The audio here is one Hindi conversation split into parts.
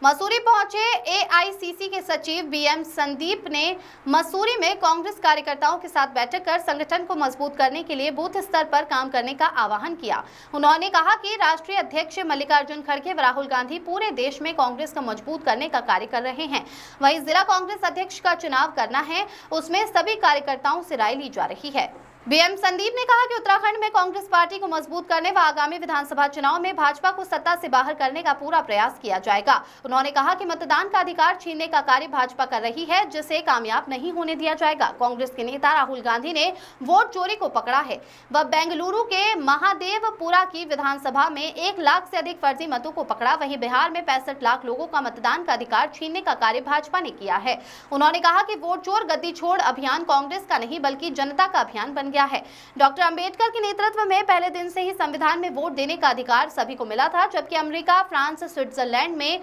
मसूरी पहुंचे एआईसीसी के सचिव बीएम संदीप ने मसूरी में कांग्रेस कार्यकर्ताओं के साथ बैठक कर संगठन को मजबूत करने के लिए बूथ स्तर पर काम करने का आह्वान किया। उन्होंने कहा कि राष्ट्रीय अध्यक्ष मल्लिकार्जुन खड़गे व राहुल गांधी पूरे देश में कांग्रेस को मजबूत करने का कार्य कर रहे हैं। वहीं जिला कांग्रेस अध्यक्ष का चुनाव करना है, उसमें सभी कार्यकर्ताओं से राय ली जा रही है। बीएम संदीप ने कहा कि उत्तराखंड में कांग्रेस पार्टी को मजबूत करने व आगामी विधानसभा चुनाव में भाजपा को सत्ता से बाहर करने का पूरा प्रयास किया जाएगा। उन्होंने कहा कि मतदान का अधिकार छीनने का कार्य भाजपा कर रही है, जिसे कामयाब नहीं होने दिया जाएगा। कांग्रेस के नेता राहुल गांधी ने वोट चोरी को पकड़ा है। वह बेंगलुरु के महादेवपुरा की विधानसभा में 1 लाख से अधिक फर्जी मतों को पकड़ा। वहीं बिहार में 65 लाख लोगों का मतदान का अधिकार छीनने का कार्य भाजपा ने किया है। उन्होंने कहा कि वोट चोर गद्दी छोड़ अभियान कांग्रेस का नहीं बल्कि जनता का अभियान बन गया है। डॉक्टर अंबेडकर के नेतृत्व में पहले दिन से ही संविधान में वोट देने का अधिकार सभी को मिला था, जबकि अमेरिका, फ्रांस, स्विट्जरलैंड में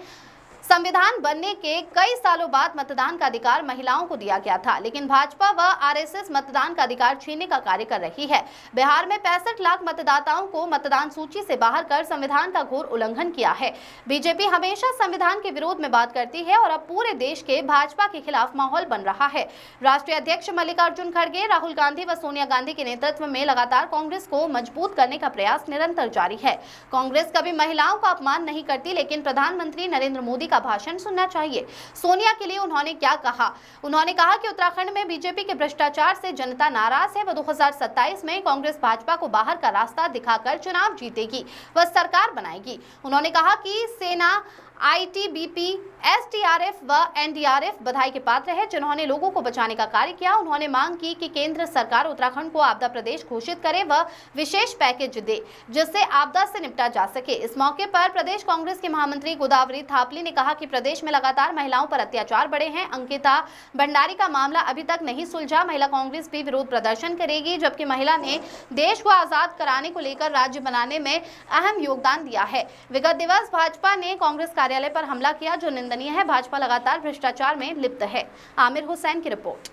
संविधान बनने के कई सालों बाद मतदान का अधिकार महिलाओं को दिया गया था। लेकिन भाजपा व आरएसएस मतदान का अधिकार छीनने का कार्य कर रही है। बिहार में 65 लाख मतदाताओं को मतदान सूची से बाहर कर संविधान का घोर उल्लंघन किया है। बीजेपी हमेशा संविधान के विरोध में बात करती है और अब पूरे देश के भाजपा के खिलाफ माहौल बन रहा है। राष्ट्रीय अध्यक्ष मल्लिकार्जुन खड़गे, राहुल गांधी व सोनिया गांधी के नेतृत्व में लगातार कांग्रेस को मजबूत करने का प्रयास निरंतर जारी है। कांग्रेस कभी महिलाओं का अपमान नहीं करती, लेकिन प्रधानमंत्री नरेंद्र मोदी का भाषण सुनना चाहिए। सोनिया के लिए उन्होंने क्या कहा? उन्होंने कहा कि उत्तराखंड में बीजेपी के भ्रष्टाचार से जनता नाराज है। वह 2027 में कांग्रेस भाजपा को बाहर का रास्ता दिखाकर चुनाव जीतेगी, वह सरकार बनाएगी। उन्होंने कहा कि सेना, आईटीबीपी, एसडीआरएफ व एनडीआरएफ बधाई के पात्र है, जिन्होंने लोगों को बचाने का कार्य किया। उन्होंने मांग की कि केंद्र सरकार उत्तराखंड को आपदा प्रदेश घोषित करे व विशेष पैकेज दे, जिससे आपदा से निपटा जा सके। इस मौके पर प्रदेश कांग्रेस के महामंत्री गोदावरी थापली ने कहा कि प्रदेश में लगातार महिलाओं पर अत्याचार बढ़े हैं। अंकिता भंडारी का मामला अभी तक नहीं सुलझा। महिला कांग्रेस भी विरोध प्रदर्शन करेगी, जबकि महिला ने देश को आजाद कराने को लेकर राज्य बनाने में अहम योगदान दिया है। विगत दिवस भाजपा ने कांग्रेस कार्यालय पर हमला किया, जो निंदनीय है। भाजपा लगातार भ्रष्टाचार में लिप्त है। आमिर हुसैन की रिपोर्ट।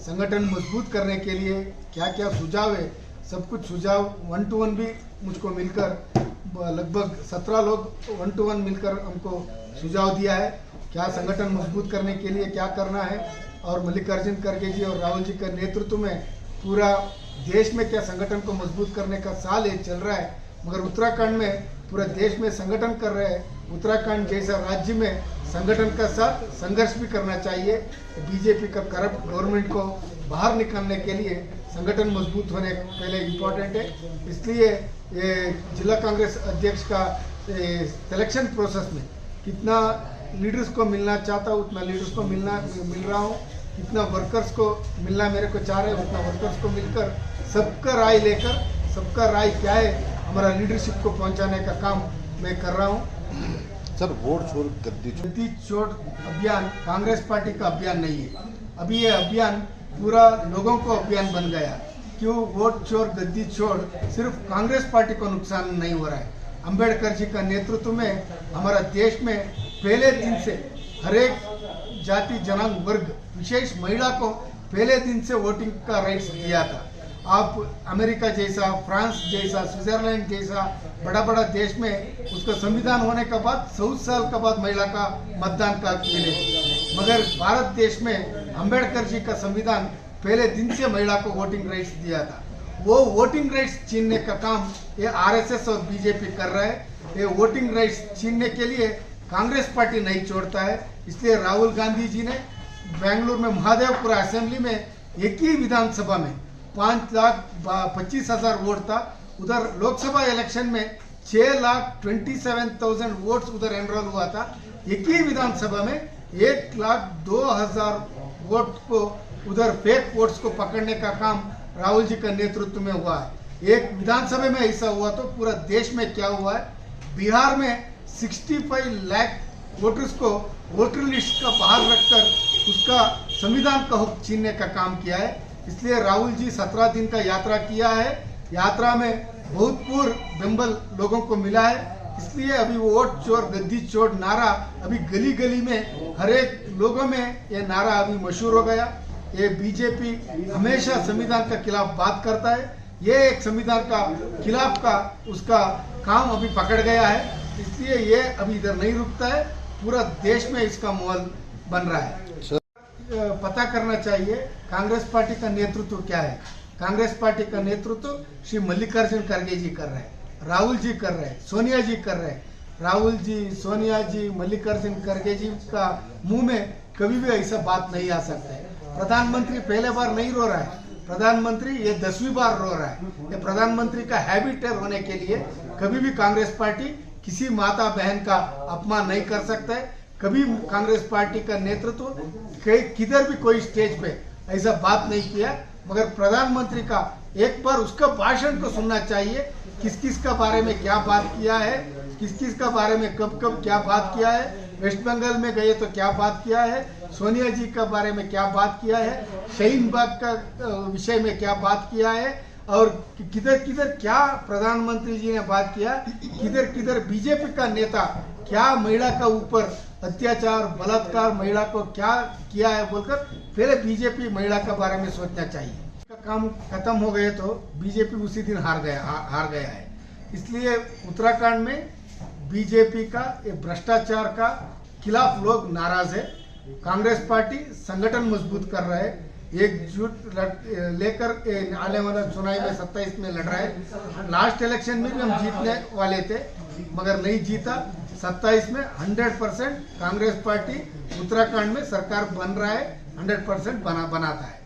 संगठन मजबूत करने के लिए क्या क्या सुझाव है, सब कुछ सुझाव 1 to 1 भी मुझको मिलकर लगभग 17 लोग 1 to 1 मिलकर हमको सुझाव दिया है। क्या संगठन मजबूत करने के लिए क्या करना है, और मल्लिकार्जुन खड़गे जी और राहुल जी के नेतृत्व में पूरा देश में क्या संगठन को मजबूत करने का साल चल रहा है। मगर उत्तराखंड में पूरा देश में संगठन कर रहे हैं। उत्तराखंड जैसा राज्य में संगठन का साथ संघर्ष भी करना चाहिए। बीजेपी का करप्ट गवर्नमेंट को बाहर निकालने के लिए संगठन मजबूत होने पहले इम्पोर्टेंट है। इसलिए ये जिला कांग्रेस अध्यक्ष का सिलेक्शन प्रोसेस में कितना लीडर्स को मिलना चाहता हूँ उतना लीडर्स को मिल रहा हूँ, कितना वर्कर्स को मिलना मेरे को चाह रहे उतना वर्कर्स को मिलकर सबका राय लेकर, सबका राय क्या है हमारा लीडरशिप को पहुंचाने का काम मैं कर रहा हूं। सर, वोट चोर गद्दी चोर अभियान कांग्रेस पार्टी का अभियान नहीं है। अभी ये अभियान पूरा लोगों को अभियान बन गया। क्यों? वोट चोर गद्दी छोड़ सिर्फ कांग्रेस पार्टी को नुकसान नहीं हो रहा है। अंबेडकर जी का नेतृत्व में हमारा देश में पहले दिन से हर एक जाति जनांग वर्ग विशेष महिला को पहले दिन से वोटिंग का राइट्स दिया था। आप अमेरिका जैसा, फ्रांस जैसा, स्विट्जरलैंड जैसा बड़ा बड़ा देश में उसका संविधान होने के बाद 100 साल के बाद महिला का मतदान का मिले, मगर भारत देश में अंबेडकर जी का संविधान पहले दिन से महिला को वोटिंग राइट्स दिया था। वो वोटिंग राइट्स छीनने का काम ये आरएसएस और बीजेपी कर रहा है। ये वोटिंग राइट्स छीनने के लिए कांग्रेस पार्टी नहीं छोड़ता है। इसलिए राहुल गांधी जी ने बेंगलुरु में महादेवपुरा असेंबली में एक ही विधानसभा में 5,25,000 वोट था। उधर लोकसभा इलेक्शन में 6,27,000 वोट्स उधर एनरोल हुआ था। एक ही विधानसभा में 1,02,000 वोट को उधर फेक वोट्स को पकड़ने का काम राहुल जी का नेतृत्व में हुआ है। एक विधानसभा में ऐसा हुआ तो पूरा देश में क्या हुआ है? बिहार में 65 लाख वोटर्स को वोटर लिस्ट का बाहर रखकर उसका संविधान का हक छीनने का काम किया है। इसलिए राहुल जी 17 दिन का यात्रा किया है। यात्रा में बहुत पूर्ण बेंबल लोगों को मिला है। इसलिए अभी वो वोट चोर गद्दी चोर नारा अभी गली गली में हर एक लोगों में ये नारा अभी मशहूर हो गया। ये बीजेपी हमेशा संविधान का खिलाफ बात करता है। ये एक संविधान का खिलाफ का उसका काम अभी पकड़ गया है। इसलिए ये अभी इधर नहीं रुकता है, पूरा देश में इसका माहौल बन रहा है। पता करना चाहिए कांग्रेस पार्टी का नेतृत्व क्या है। कांग्रेस पार्टी का नेतृत्व श्री मल्लिकार्जुन खड़गे जी कर रहे हैं, राहुल जी कर रहे हैं, सोनिया जी कर रहे हैं। राहुल जी, सोनिया जी, मल्लिकार्जुन खड़गे जी का मुंह में कभी भी ऐसा बात नहीं आ सकता है। प्रधानमंत्री पहले बार नहीं रो रहा है, प्रधानमंत्री ये 10वीं बार रो रहा है। ये प्रधानमंत्री का हैबिट है रोने के लिए। कभी भी कांग्रेस पार्टी किसी माता बहन का अपमान नहीं कर सकता है। कभी कांग्रेस पार्टी का नेतृत्व किधर भी कोई स्टेज पे ऐसा बात नहीं किया। मगर प्रधानमंत्री का एक बार उसका भाषण को सुनना चाहिए, किस किस का बारे में क्या बात किया है, किस किस का बारे में कब कब क्या बात किया है। वेस्ट बंगाल में गए तो क्या बात किया है, सोनिया जी का बारे में क्या बात किया है, शाहीन बाग का विषय में क्या बात किया है, और किधर किधर क्या प्रधानमंत्री जी ने बात किया, किधर किधर बीजेपी का नेता क्या महिला का ऊपर अत्याचार, बलात्कार, महिला को क्या किया है बोलकर पहले बीजेपी महिला के बारे में सोचना चाहिए। का काम खत्म हो गए तो बीजेपी उसी दिन हार गया है। इसलिए उत्तराखंड में बीजेपी का भ्रष्टाचार का खिलाफ लोग नाराज है। कांग्रेस पार्टी संगठन मजबूत कर रहा है, एकजुट लेकर आने वाला चुनाव में 27 में लड़ रहा है। लास्ट इलेक्शन में भी हम जीतने वाले थे मगर नहीं जीता। 27 में 100% कांग्रेस पार्टी उत्तराखंड में सरकार बन रहा है, 100% बनाता है।